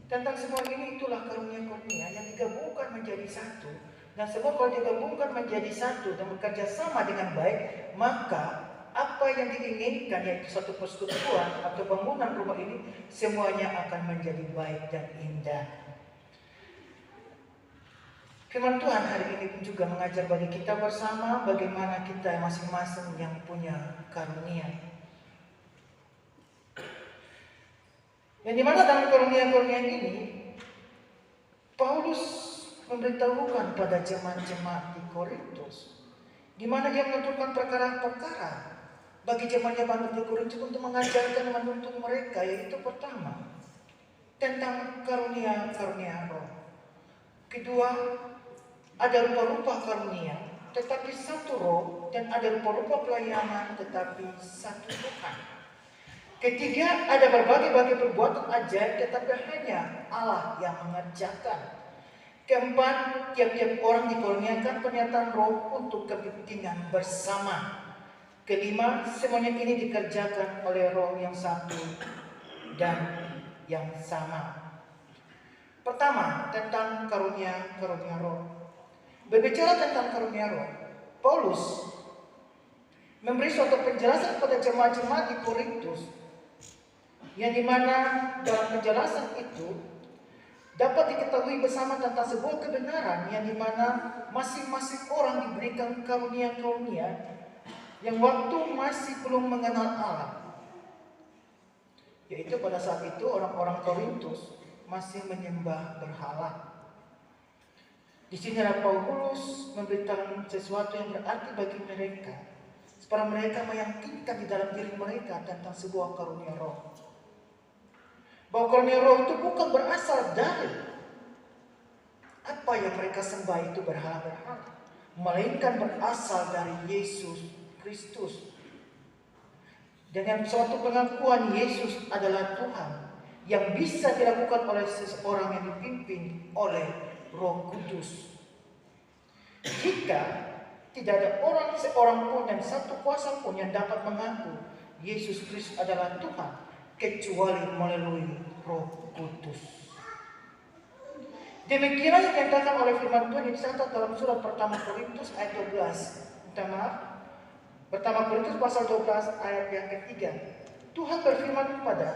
Tentang semua ini itulah karunia-karunia yang digabungkan menjadi satu. Dan semua kalau digabungkan menjadi satu dan bekerja sama dengan baik, maka apa yang diinginkan yaitu satu persekutuan atau bangunan rumah ini semuanya akan menjadi baik dan indah. Firman Tuhan hari ini pun juga mengajar bagi kita bersama bagaimana kita masing-masing yang punya karunia. Yang dimana dalam karunia-karunia ini Paulus memberitahukan pada jemaat-jemaat di Korintus, di mana dia menentukan perkara-perkara bagi jemaat-jemaat di Korintus untuk mengajarkan dan menuntun mereka, yaitu pertama tentang karunia-karunia roh. Kedua, ada rupa-rupa karunia tetapi satu roh, dan ada rupa-rupa pelayanan tetapi satu Tuhan. Ketiga, ada berbagai-bagai perbuatan ajaib tetapi hanya Allah yang mengerjakan. Keempat, tiap-tiap orang dikurniakan pernyataan roh untuk kepentingan bersama. Kelima, semuanya ini dikerjakan oleh roh yang satu dan yang sama. Pertama, tentang karunia roh. Berbicara tentang karunia roh, Paulus memberi suatu penjelasan kepada jemaat-jemaat di Korintus, yang dimana dalam penjelasan itu dapat diketahui bersama tentang sebuah kebenaran yang dimana masing-masing orang diberikan karunia-karunia yang waktu masih belum mengenal Allah. Yaitu pada saat itu orang-orang Korintus masih menyembah berhala. Di sini Paulus memberitakan sesuatu yang berarti bagi mereka, supaya mereka meyakinkan di dalam diri mereka tentang sebuah karunia roh. Bahwa karunia roh itu bukan berasal dari apa yang mereka sembah itu berhala-berhala, melainkan berasal dari Yesus Kristus. Dengan suatu pengakuan Yesus adalah Tuhan yang bisa dilakukan oleh seseorang yang dipimpin oleh Roh Kudus. Jika tidak ada seorang pun dan satu kuasa pun yang dapat mengaku Yesus Kristus adalah Tuhan kecuali melalui Roh Kudus. Demikianlah yang dikatakan oleh firman Tuhan yang dicatat dalam surat pertama Korintus ayat 12. Pertama Korintus pasal 12 ayat yang ketiga. Tuhan berfirman kepada,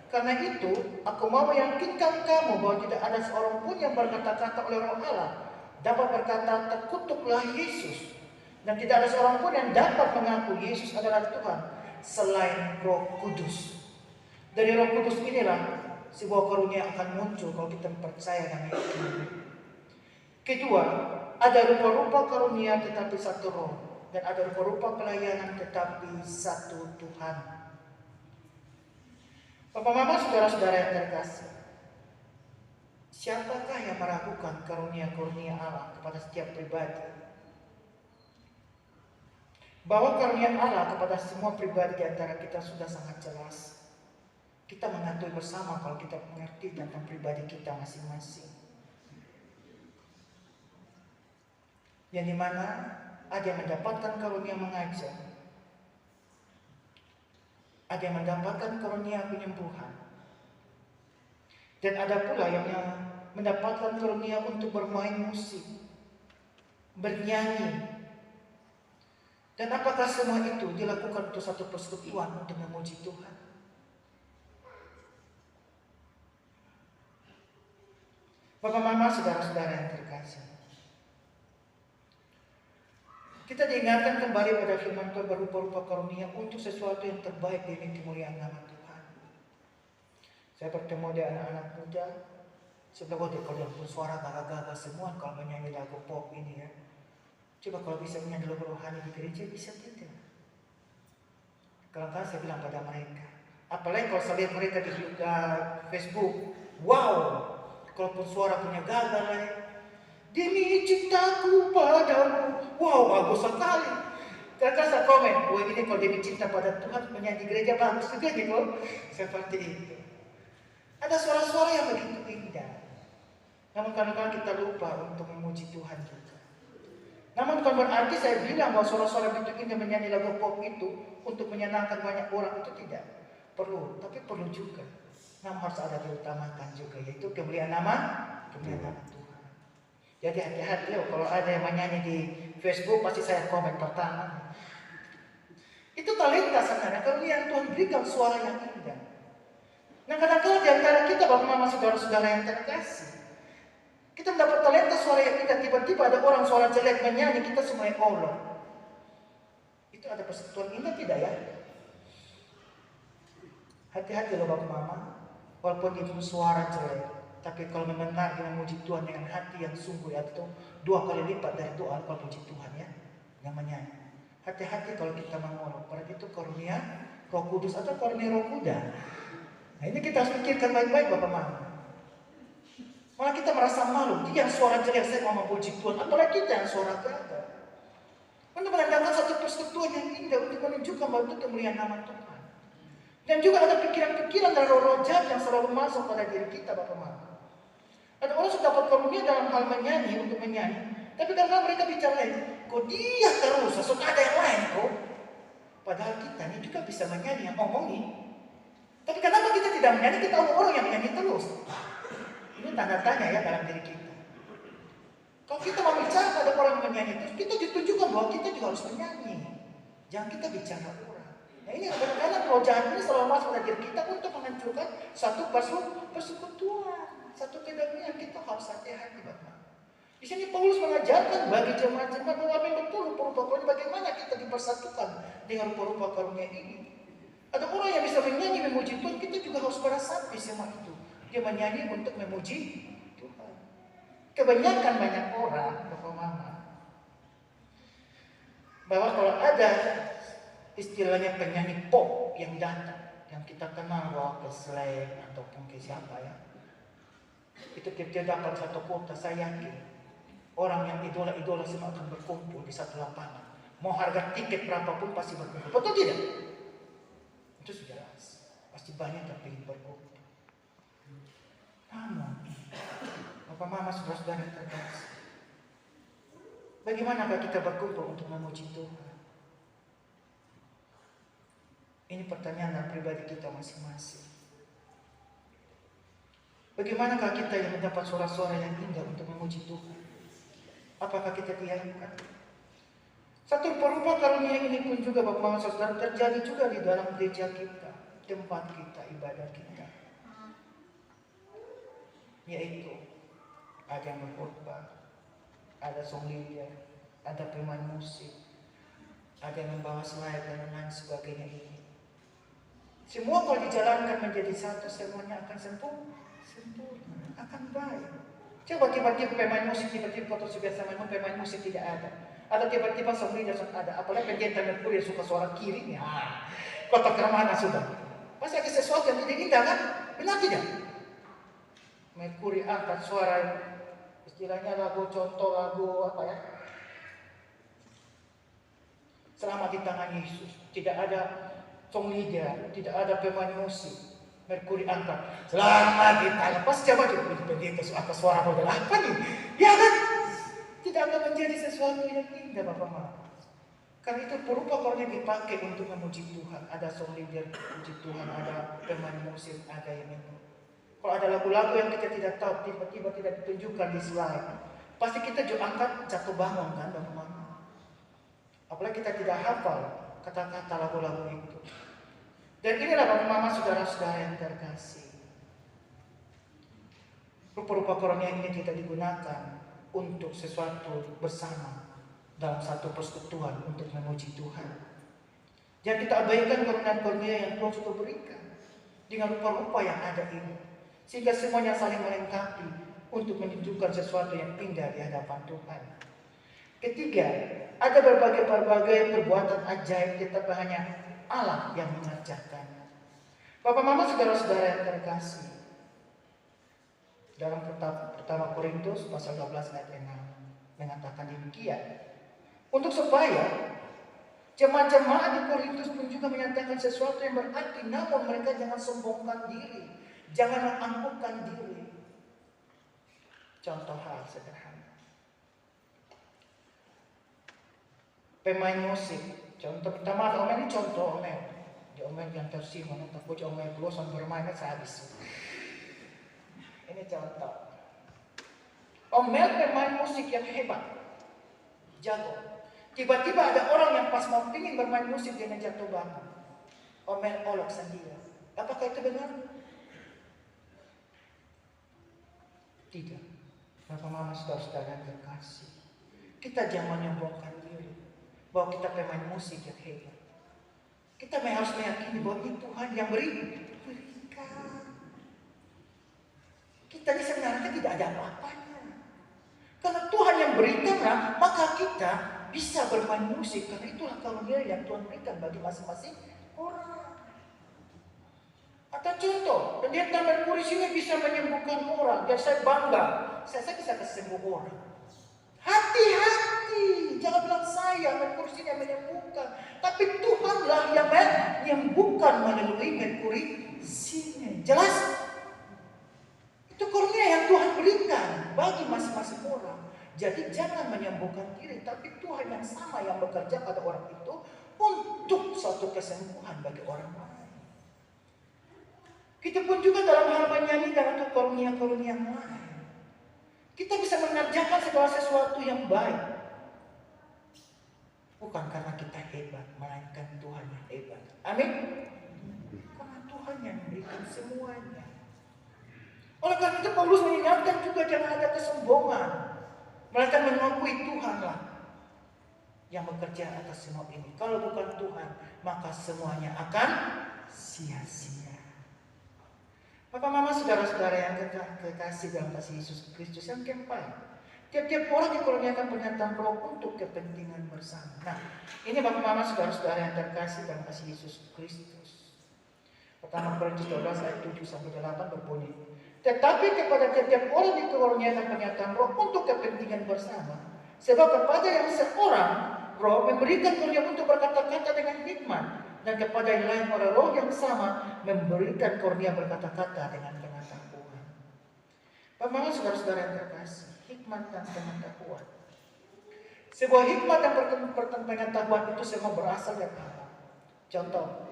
karena itu aku mau meyakinkan kamu bahwa tidak ada seorang pun yang berkata-kata oleh Roh Allah dapat berkata terkutuklah Yesus, dan tidak ada seorang pun yang dapat mengaku Yesus adalah Tuhan selain Roh Kudus. Dari Roh Kudus inilah sebuah karunia akan muncul kalau kita percaya dan meyakini. Kedua, ada rupa-rupa karunia tetapi satu roh, dan ada rupa-rupa pelayanan tetapi satu Tuhan. Bapak Mama, saudara-saudara yang terkasih, siapakah yang meragukan karunia-karunia Allah kepada setiap pribadi? Bahwa karunia Allah kepada semua pribadi di antara kita sudah sangat jelas. Kita mengetahui bersama kalau kita mengerti tentang pribadi kita masing-masing. Yang dimana ada yang mendapatkan karunia mengajar, ada yang mendapatkan karunia penyembuhan, dan ada pula yang mendapatkan karunia untuk bermain musik, bernyanyi. Dan apakah semua itu dilakukan untuk satu persekutuan untuk memuji Tuhan? Bapak Mama, saudara-saudara yang terkasih, kita diingatkan kembali pada firman Tuhan berupa-rupa karunia untuk sesuatu yang terbaik demi kemuliaan nama Tuhan. Saya bertemu dengan anak-anak muda, sebelah kalau dia bersuara gagah-gagah semua kalau menyanyi lagu pop ini ya. Coba kalau bisa menyanyi lagu rohani di gereja, bisa tidak? Kalau kan saya bilang pada mereka, apalagi kalau saya lihat mereka di Facebook, wow, kalaupun suara punya gagah lah ya. Demi cintaku padamu, wow, bagus sekali. Terus saya komen, wah ini kalau demi cinta pada Tuhan menyanyi di gereja bagus juga gitu. Seperti itu. Ada suara-suara yang begitu indah. Namun kadang-kadang kita lupa untuk memuji Tuhan juga. Namun bukan berarti saya bilang bahwa suara-suara begitu indah menyanyi lagu pop itu untuk menyenangkan banyak orang, itu tidak perlu, tapi perlu juga. Namun harus ada diutamakan juga, yaitu kemuliaan nama Tuhan. Jadi hati-hati ya, kalau ada yang menyanyi di Facebook pasti saya komen pertama. Itu talenta sebenarnya, kemuliaan Tuhan berikan suara yang indah. Nah kadang-kadang di antara kita bapak mama saudara-saudara yang terkasih, kita mendapat talenta suara yang indah, tiba-tiba ada orang suara jelek menyanyi, kita semua Allah. Itu ada persekutuan indah tidak ya? Hati-hati loh bapak mama, walaupun itu suara jelek, tapi kalau mendengar dengan memuji Tuhan dengan hati yang sungguh, itu 2 kali lipat dari doa kalau puji Tuhan ya, yang menyanyi. Hati-hati kalau kita mengolok, pada itu karunia Roh Kudus atau karunia Roh Kuda. Nah ini kita harus pikirkan baik-baik bapak mama. Malah kita merasa malu, dia yang suara jelek saya mau memuji Tuhan, apalagi kita yang suara gagal. Untuk menandakan satu persekutuan yang indah, untuk menunjukkan bahwa itu kemuliaan nama Tuhan. Dan juga ada pikiran-pikiran dari roh-roh jahat yang selalu masuk pada diri kita bapak mama. Ada orang sudah dapat karunia dalam hal menyanyi, untuk menyanyi, tapi karena mereka bicara lain, kok dia terus, sesuatu ada yang lain kok. Padahal kita ini juga bisa menyanyi yang ngomongin. Tapi kenapa kita tidak menyanyi, kita orang yang menyanyi terus? Ini tanda tanya ya dalam diri kita. Kalau kita mau bicara pada orang yang menyanyi terus, kita ditunjukkan bahwa kita juga harus menyanyi. Jangan kita bicara orang. Nah ini kadang-kadang roh jahat ini selalu masuk pada diri kita untuk menghancurkan satu persekutuan, satu kedamaian. Kita harus hati-hati bapak. Di sini Paulus mengajarkan bagi jemaat-jemaat bahwa apa yang betul rupa-rupa karunia, bagaimana kita dipersatukan dengan rupa-rupa karunia ini. Ada orang yang bisa menyanyi memuji Tuhan, kita juga harus meresapi semua itu. Dia menyanyi untuk memuji Tuhan. Kebanyakan banyak orang bapak mama, bahwa kalau ada istilahnya penyanyi pop yang datang, yang kita kenal bahwa ke Slang ataupun ke siapa ya, itu kita dapat satu kota, saya yakin orang yang idola-idola semua akan berkumpul di satu lapangan. Mau harga tiket berapapun pasti berkumpul, betul tidak? Itu sudah jelas, pasti banyak terpilih berkumpul. Namun bapak mama saudara-saudara terkasih, bagaimana kita berkumpul untuk memuji Tuhan? Ini pertanyaan dalam pribadi kita masing-masing. Bagaimanakah kita yang mendapat suara-suara yang indah untuk memuji Tuhan? Apakah kita diamkan? Satu perupa karunia ini pun juga bapak mama saudara terjadi juga di dalam gereja kita, tempat kita, ibadah kita. Yaitu ada yang berkhotbah, ada song leader, ada pemain musik, ada yang membawa slide dan lain sebagainya ini. Semua kalau dijalankan menjadi satu, semuanya akan sempurna, akan baik. Coba tiba-tiba pemain musik, tiba-tiba foto biasa pemain musik tidak ada. Atau tiba-tiba song leader ada. Apalagi pendeta Merkuri yang suka suara kiri, ya, kotak kemana sudah. Pasti ada sesuatu yang tidak indah kan? Benar tidak? Merkuri angkat suara, istilahnya lagu, contoh lagu apa ya? Selamat di tangan Yesus. Tidak ada song leader, tidak ada pemain musik. Merkuri angkat, selamat di tangan. Pas coba juga pendeta angkat suara model apa nih? Ya kan? Tidak akan menjadi sesuatu yang indah bapak mama. Karena itu perupa karunia dipakai untuk memuji Tuhan. Ada song leader memuji Tuhan, ada pemain musik, ada yang ini. Kalau ada lagu-lagu yang kita tidak tahu, tiba-tiba tidak ditunjukkan di slide, pasti kita juga angkat jatuh bangun kan bapak mama. Apalagi kita tidak hafal kata-kata lagu-lagu itu. Dan inilah bapak mama saudara-saudara yang terkasih. Rupa-rupa karunia ini tidak digunakan untuk sesuatu bersama dalam satu persekutuan untuk memuji Tuhan. Jangan kita abaikan karunia-karunia yang Tuhan sudah berikan dengan rupa-rupa yang ada ini, sehingga semuanya saling melengkapi untuk menunjukkan sesuatu yang indah di hadapan Tuhan. Ketiga, ada berbagai perbuatan ajaib, tetapi hanya Allah yang mengerjakannya. Bapak mama saudara-saudara yang terkasih, dalam pertama Korintus pasal 12 ayat 6 mengatakan demikian. Untuk supaya jemaat-jemaat di Korintus pun juga menyatakan sesuatu yang berarti, namun mereka jangan sombongkan diri, jangan menganggukkan diri. Contoh hal sederhana, pemain musik. Contoh pertama, Omel ini contoh Omel. Diomel yang tersimpan, tapi diomel pelosan bermainnya sehabis. Ini contoh. Omel pemain musik yang hebat, jago. Tiba-tiba ada orang yang pas mau ingin bermain musik dia jatuh bangun. Omel olok sendiri. Apakah itu benar? Tidak. Bapak Mama saudara-saudara yang terkasih, kita jangan menyombongkan diri bahwa kita pemain musik yang hebat. Kita harus meyakini bahwa itu Tuhan yang berikan. Kita ini sebenarnya tidak ada apa-apanya. Karena Tuhan yang berikanlah, maka kita bisa bermain musik. Karena itulah karunia yang Tuhan berikan bagi masing-masing orang. Atau contoh, pendeta Merkurius ini bisa menyembuhkan orang. Dan saya bangga, saya bisa kesembuh orang. Hati-hati, jangan bilang saya Merkurius ini yang menyembuhkan. Tapi Tuhanlah yang menyembuhkan melalui Merkurius ini. Jelas? Itu karunia yang Tuhan berikan bagi masing-masing orang. Jadi jangan menyembuhkan diri, tapi Tuhan yang sama yang bekerja pada orang itu untuk suatu kesembuhan bagi orang lain. Kita pun juga dalam hal menyanyikan untuk karunia-karunia yang lain. Kita bisa mengerjakan segala sesuatu yang baik. Bukan karena kita hebat, melainkan Tuhan yang hebat. Amin. Karena Tuhan yang memberikan semuanya. Oleh karena itu Paulus mengingatkan juga jangan ada kesombongan, melainkan mengakui Tuhanlah yang bekerja atas semua ini. Kalau bukan Tuhan, maka semuanya akan sia-sia. Bapak Mama saudara-saudara yang kekasih dalam kasih Yesus Kristus yang keempat, tiap-tiap orang dikurniakan pernyataan roh untuk kepentingan bersama. Nah, ini Bapak Mama saudara-saudara yang terkasih dalam kasih Yesus Kristus. Pertama Korintus 12 ayat 7-8 berbunyi, tetapi kepada tiap-tiap orang dikurniakan pernyataan roh untuk kepentingan bersama. Sebab kepada yang seorang roh memberikan karunia untuk berkata-kata dengan hikmat, dan kepada yang lain orang roh yang sama memberikan karunia berkata-kata dengan pengetahuan. Bapak Mama saudara-saudara yang terkasih, hikmat dan pengetahuan. Sebuah hikmat dan pengetahuan itu semua berasal dari Allah. Contoh,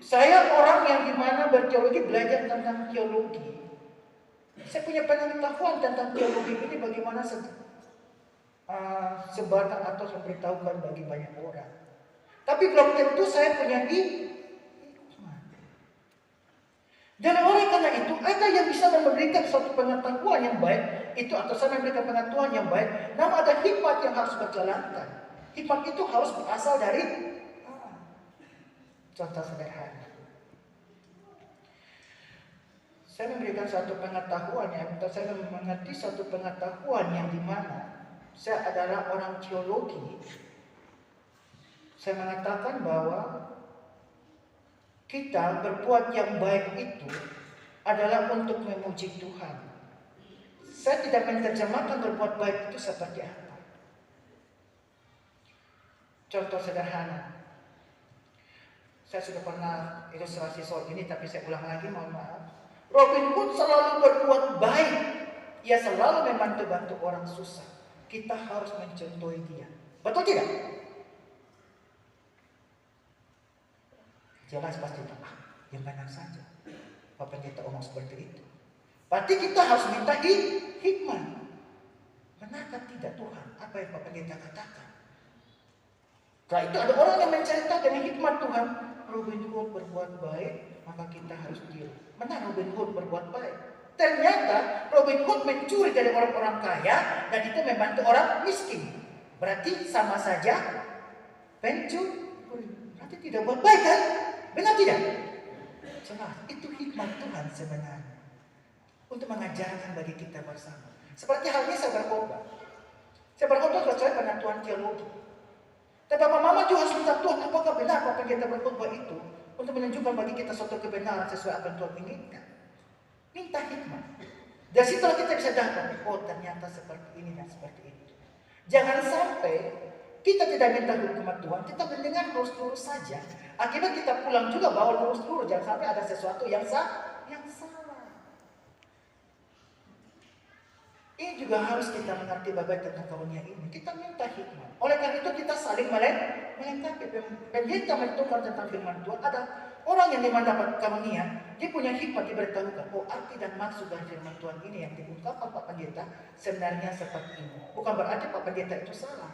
saya orang yang dimana berteologi, belajar tentang teologi. Saya punya pengetahuan tentang teologi ini bagaimana sebarkan atau memberitahukan bagi banyak orang. Tapi belum tentu saya punya hikmat. Dan oleh karena itu ada yang bisa memberikan suatu pengetahuan yang baik itu, atau saya memberikan pengetahuan yang baik, namun ada hikmat yang harus berjalankan. Hikmat itu harus berasal dari Allah. Contoh sederhana, saya memberikan suatu pengetahuan saya mengerti suatu pengetahuan yang dimana saya adalah orang teologi. Saya mengatakan bahwa kita berbuat yang baik itu adalah untuk memuji Tuhan. Saya tidak menerjemahkan berbuat baik itu seperti apa. Contoh sederhana, saya sudah pernah ilustrasi soal ini, tapi saya ulang lagi, mohon maaf. Robin Hood selalu berbuat baik. Ia selalu membantu orang susah. Kita harus mencontohi dia. Betul tidak? Jelas pasti yang benar saja. Bapak kita omong seperti itu. Berarti kita harus minta hikmat. Benarkah tidak Tuhan apa yang Bapak kita katakan? Kalau itu ada orang yang menceritakan dengan hikmat Tuhan, Robin Hood berbuat baik, maka kita harus tiru. Benar Robin Hood berbuat baik. Ternyata Robin Hood mencuri dari orang-orang kaya dan itu membantu orang miskin. Berarti sama saja pencuri. Berarti tidak buat baik kan? Benar tidak? Jelas, itu hikmat Tuhan sebenarnya untuk mengajarkan bagi kita bersama. Seperti halnya saya berkhotbah. Saya berkhotbah sesuai pengetahuan teologi. Tapi Bapak Mama juga harus minta Tuhan, apakah benar apa yang kita berkhotbah itu untuk menunjukkan bagi kita suatu kebenaran sesuai apa yang Tuhan inginkan. Minta hikmat. Dari situlah kita bisa dapat, oh ternyata seperti ini dan seperti itu. Jangan sampai kita tidak minta hikmat Tuhan, kita mendengar lurus-lurus saja. Akibat kita pulang juga bawa lurus-lurus, jangan sampai ada sesuatu yang salah. Ini juga harus kita mengerti bagai tentang karunia ini. Kita minta hikmat. Oleh karena itu kita saling melengkapi. Pendeta menentukan tentang firman Tuhan. Ada orang yang mendapat karunia, dia punya hikmat diberitahukan. Oh, arti dan maksud dari firman Tuhan ini yang diungkapkan Pak Pendeta sebenarnya seperti ini. Bukan berarti Pak Pendeta itu salah.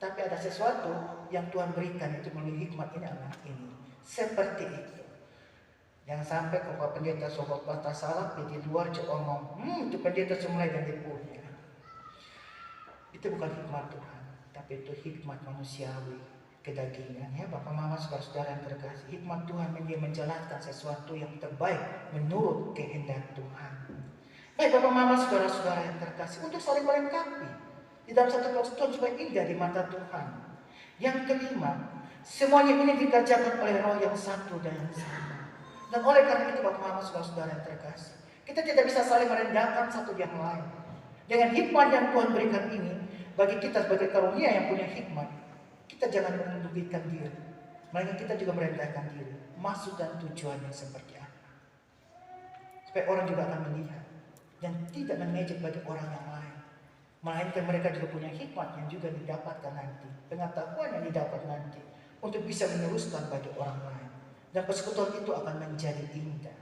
Tapi ada sesuatu yang Tuhan berikan itu melalui hikmat ini anak ini. Seperti itu. Yang sampai ke Pak Pendeta sobat batas salah, di luar ngomong, itu pendeta semula yang dipunya. Itu bukan hikmat Tuhan, tapi itu hikmat manusiawi, kedagingan. Ya Bapak Mama saudara-saudara yang terkasih, hikmat Tuhan dia menjalankan sesuatu yang terbaik menurut kehendak Tuhan. Baik Bapak Mama saudara-saudara yang terkasih, untuk saling melengkapi di dalam satu persatuan supaya indah di mata Tuhan. Yang kelima, semuanya ini dikerjakan oleh Roh yang satu dan yang sama. Dan oleh karena itu Bapak Mama saudara-saudara yang terkasih, kita tidak bisa saling merendahkan satu yang lain. Dengan hikmat yang Tuhan berikan ini, bagi kita sebagai karunia yang punya hikmat, kita jangan menundukkan diri, melainkan kita juga merendahkan diri. Maksud dan tujuannya seperti apa? Supaya orang juga akan melihat dan tidak mengejek bagi orang yang lain. Melainkan mereka juga punya hikmat yang juga didapatkan nanti, pengetahuan yang didapat nanti untuk bisa meneruskan bagi orang lain. Dan persekutuan itu akan menjadi indah.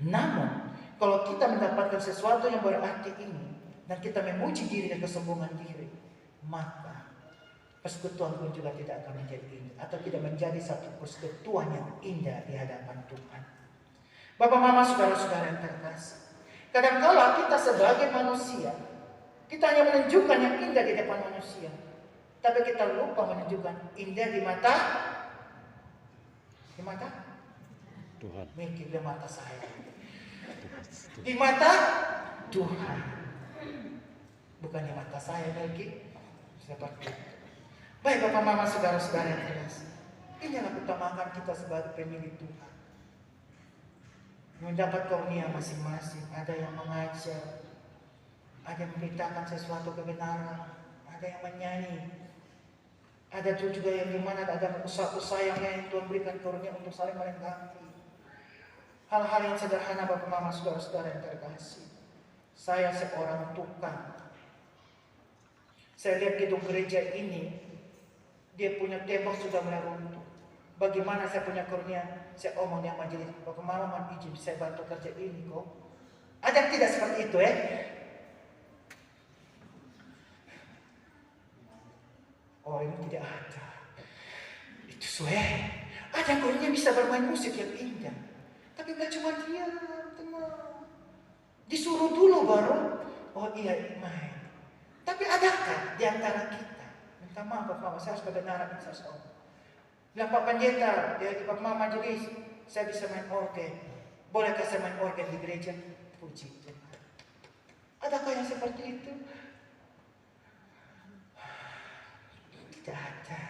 Namun, kalau kita mendapatkan sesuatu yang berarti ini, dan kita memuji diri dan kesombongan diri, maka persekutuan pun juga tidak akan menjadi indah. Atau tidak menjadi satu persekutuan yang indah di hadapan Tuhan. Bapak Mama saudara-saudara yang terkasih, kadang-kala kita sebagai manusia, kita hanya menunjukkan yang indah di depan manusia, tapi kita lupa menunjukkan indah di mata Tuhan. Mikir di mata saya. Di mata Tuhan. Bukan di mata saya lagi. Seperti itu. Baik Bapak Mama saudara-saudara yang terkasih, inilah utamakan kita sebagai pemilik Tuhan. Mendapat karunia masing-masing. Ada yang mengajar, ada yang memberitakan sesuatu kebenaran, ada yang menyanyi. Ada juga yang dimana ada usaha-usaha yang Tuhan berikan karunia untuk saling melengkapi. Hal-hal yang sederhana Bapak Mama saudara-saudara yang terkasih. Saya seorang tukang. Saya lihat gedung gereja ini, dia punya tembok sudah mulai runtuh. Bagaimana saya punya karunia? Saya omong yang majelis, Bapak Mama mohon izin saya bantu kerja ini kok. Ada yang tidak seperti itu ya? Oh ini tidak ada. Itu ada karunia bisa bermain musik yang indah. Tapi gak cuma dia, tenang. Disuruh dulu baru, oh iya main. Tapi adakah di antara kita? Minta maaf Bapak Mama, saya harus kebenaran saya soal. Bilang Pak Pendeta, ya Bapak Mama majelis, saya bisa main organ. Bolehkah saya main organ di gereja? Puji Tuhan. Adakah yang seperti itu? Tidak ada.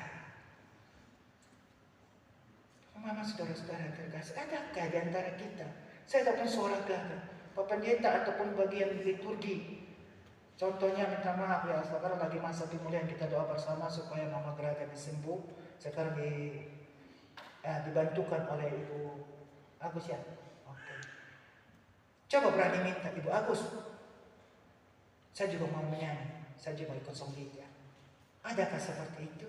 Mama saudara-saudara terkasih, adakah di antara kita? Saya ataupun seorang gagah, Pak Pendeta ataupun bagian liturgi. Contohnya minta maaf ya, sekarang lagi masa pemulihan kita doa bersama supaya Mama Graga disembuh. Sekarang dibantukan oleh Ibu Agus ya. Oke. Coba berani minta Ibu Agus. Saya juga mau menyanyi, saya juga ikut songgita. Adakah seperti itu?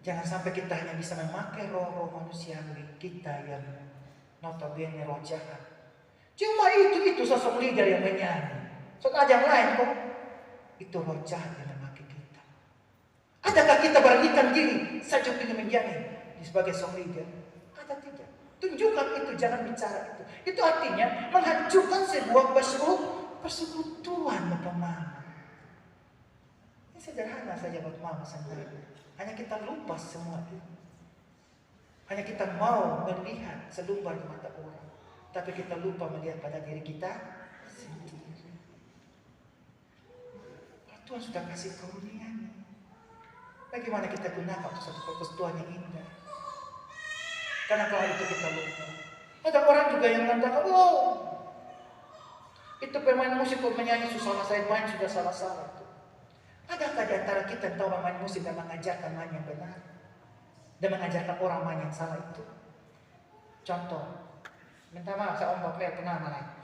Jangan sampai kita hanya bisa memakai roh-roh manusiawi kita yang notabene roh jahat. Cuma itu sosok leader yang menyanyi. Soalnya yang lain kok itu roh jahat yang memakai kita. Adakah kita beranikan diri saja ingin menyanyi sebagai sosok leader? Ada tidak? Tunjukkan itu, jangan bicara itu. Itu artinya menghancurkan sebuah persekutuan Bapak Mama. Ini sederhana saja Bapak Mama sendiri. Hanya kita lupa semua itu. Hanya kita mau melihat selumbar di mata orang, tapi kita lupa melihat pada diri kita sendiri. Tuhan sudah kasih karunia-Nya. Bagaimana kita gunakan untuk satu persekutuan yang indah? Karena kalau itu kita lupa. Ada orang juga yang mengatakan, oh, itu pemain musik menyanyi susah saya main sudah salah-salah. Adakah di antara kita yang tahu main musik dan mengajarkan main yang benar? Dan mengajarkan orang main yang salah itu? Contoh, Minta maaf sama Bapak Mel pernah marah.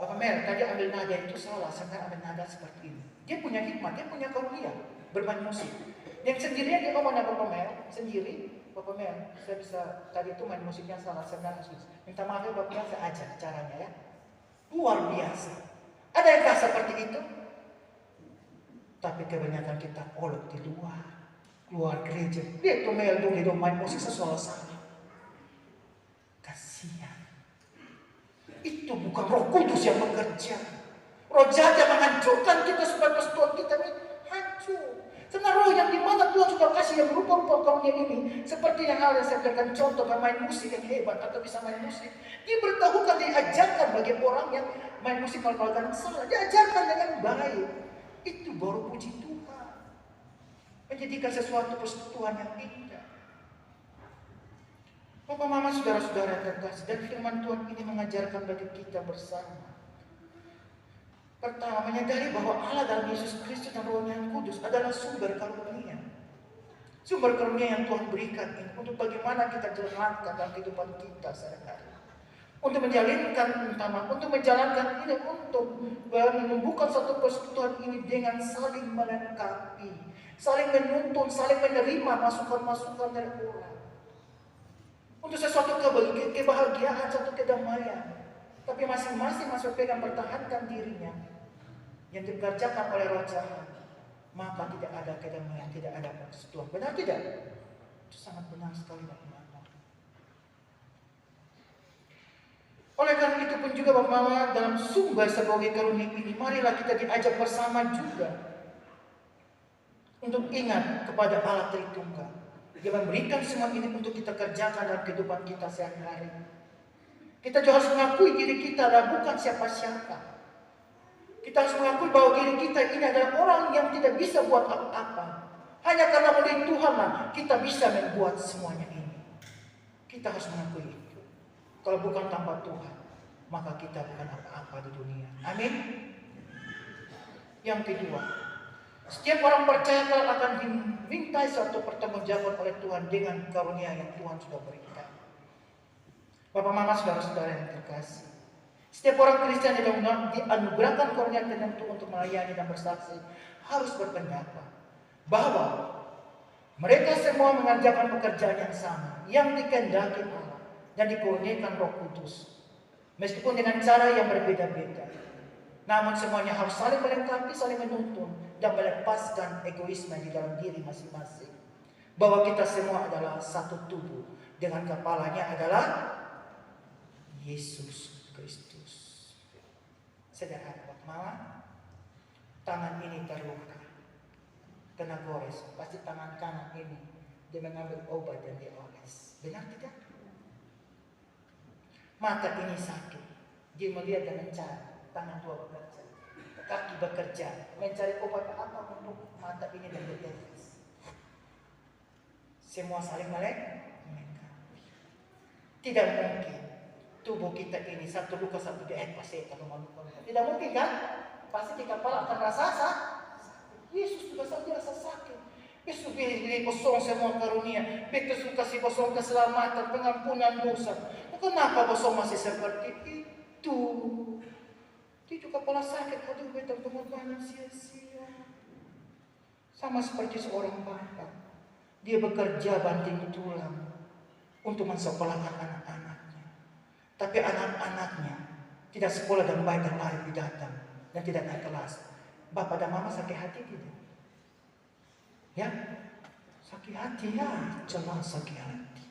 Bapak Mel, tadi ambil nada itu salah, sekarang ambil nada seperti ini. Dia punya hikmat, dia punya karunia bermain musik. Yang sendirian dia ngomong sama Bapak Mel, sendiri, Bapak Mel, saya bisa tadi itu main musiknya salah, sebenarnya minta maaf ya Bapak Mel, saya ajar caranya ya. Luar biasa. Ada yang kasar seperti itu? Tapi kebanyakan kita olok di luar gereja. Lihat tuh Mel dulu itu main musik sesuatu sama. Kasihan. Itu bukan Roh Kudus yang bekerja. Roh jahat yang menghancurkan kita supaya persekutuan kita ini hancur. Karena roh yang dimana Tuhan sudah kasih yang berupa-rupa karunia ini, seperti yang hal yang saya berikan contoh pemain musik yang hebat atau bisa main musik, diberitahukan, diajarkan bagi orang yang main musik kalau kadang salah, diajarkan dengan baik. Itu baru puji Tuhan, menjadikan sesuatu persekutuan yang indah. Bapak Mama, saudara-saudara yang terkasih, dan firman Tuhan ini mengajarkan bagi kita bersama. Pertama, menyadari bahwa Allah dalam Yesus Kristus dan Roh-Nya yang Kudus adalah sumber karunia. Sumber karunia yang Tuhan berikan ini untuk bagaimana kita jalankan dalam kehidupan kita sehari-hari. Untuk untuk menjalankan ini, untuk membuka satu persekutuan ini dengan saling melengkapi, saling menuntun, saling menerima masukan-masukan dari orang. Untuk sesuatu kebahagiaan, satu kedamaian. Tapi masing-masing masih pegang pertahankan dirinya yang dikerjakan oleh roh jahat, maka tidak ada kedamaian, tidak ada persekutuan. Benar tidak? Itu sangat benar sekali Bapak Mama. Oleh karena itu pun juga Bapak Mama, dalam sumber sebagai karunia ini, marilah kita diajak bersama juga untuk ingat kepada Allah Tritunggal. Dia memberikan semua ini untuk kita kerjakan dalam kehidupan kita sehari-hari. Kita juga harus mengakui diri kita adalah bukan siapa-siapa. Kita harus mengakui bahwa diri kita ini adalah orang yang tidak bisa buat apa-apa. Hanya karena oleh Tuhan lah kita bisa membuat semuanya ini. Kita harus mengakui itu. Kalau bukan tanpa Tuhan, maka kita bukan apa-apa di dunia. Amin. Yang kedua, setiap orang percaya akan dimintai suatu pertanggungjawaban oleh Tuhan dengan karunia yang Tuhan sudah berikan. Bapak Mama, saudara-saudara yang terkasih, setiap orang Kristen yang dianugerahkan karunia tertentu untuk melayani dan bersaksi harus berpendapat bahwa mereka semua mengerjakan pekerjaan yang sama, yang dikehendaki Allah dan dikurniakan Roh Kudus, meskipun dengan cara yang berbeda-beda. Namun semuanya harus saling melengkapi, saling menuntun, dan melepaskan egoisme di dalam diri masing-masing. Bahwa kita semua adalah satu tubuh, dengan kepalanya adalah Yesus Kristus. Sederhana Bapak Mama, tangan ini terluka, kena gores, pasti tangan kanan ini dia mengambil obat dan dia oles. Benar tidak? Mata ini sakit, dia melihat dan mencari, tangan dua bekerja, kaki bekerja, mencari obat apa untuk mata ini dan dia oles. Semua saling melengkapi. Tidak mungkin tubuh kita ini satu luka satu pasti akan memalukan. Tidak mungkin kan? Pasti di kepala akan rasa sakit. Yesus juga rasa sakit. Yesus pilih kosong semua karunia. Yesus kasih kosong keselamatan, pengampunan dosa. Kenapa kosong masih seperti itu? Itu kepala sakit, aduh betul pengorbanan sia-sia. Sama seperti seorang bapak, dia bekerja banting tulang untuk mensekolahkan anak-anak. Tapi anak-anaknya tidak sekolah dan baik dan lari datang dan tidak naik kelas. Bapak dan mama sakit hati tidak? Ya, sakit hati ya, jelas sakit hati.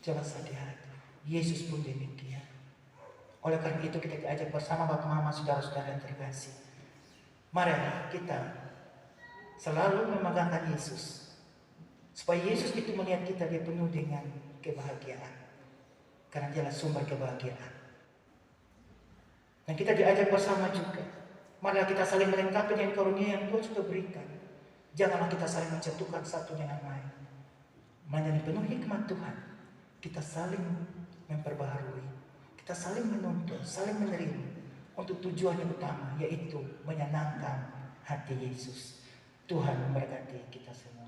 Jelas sakit hati. Yesus pun demikian. Oleh karena itu kita diajak bersama Bapak Mama, saudara-saudara yang terkasih. Mari kita selalu memegangkan Yesus. Supaya Yesus itu melihat kita dia penuh dengan kebahagiaan. Karena dialah sumber kebahagiaan. Dan kita diajak bersama juga. Marilah kita saling melengkapi dengan karunia yang Tuhan sudah berikan. Janganlah kita saling menjatuhkan satu dengan lain. Melainkan penuh hikmat Tuhan, kita saling memperbaharui. Kita saling menuntun, saling menerima. Untuk tujuan yang utama, yaitu menyenangkan hati Yesus. Tuhan memberkati kita semua.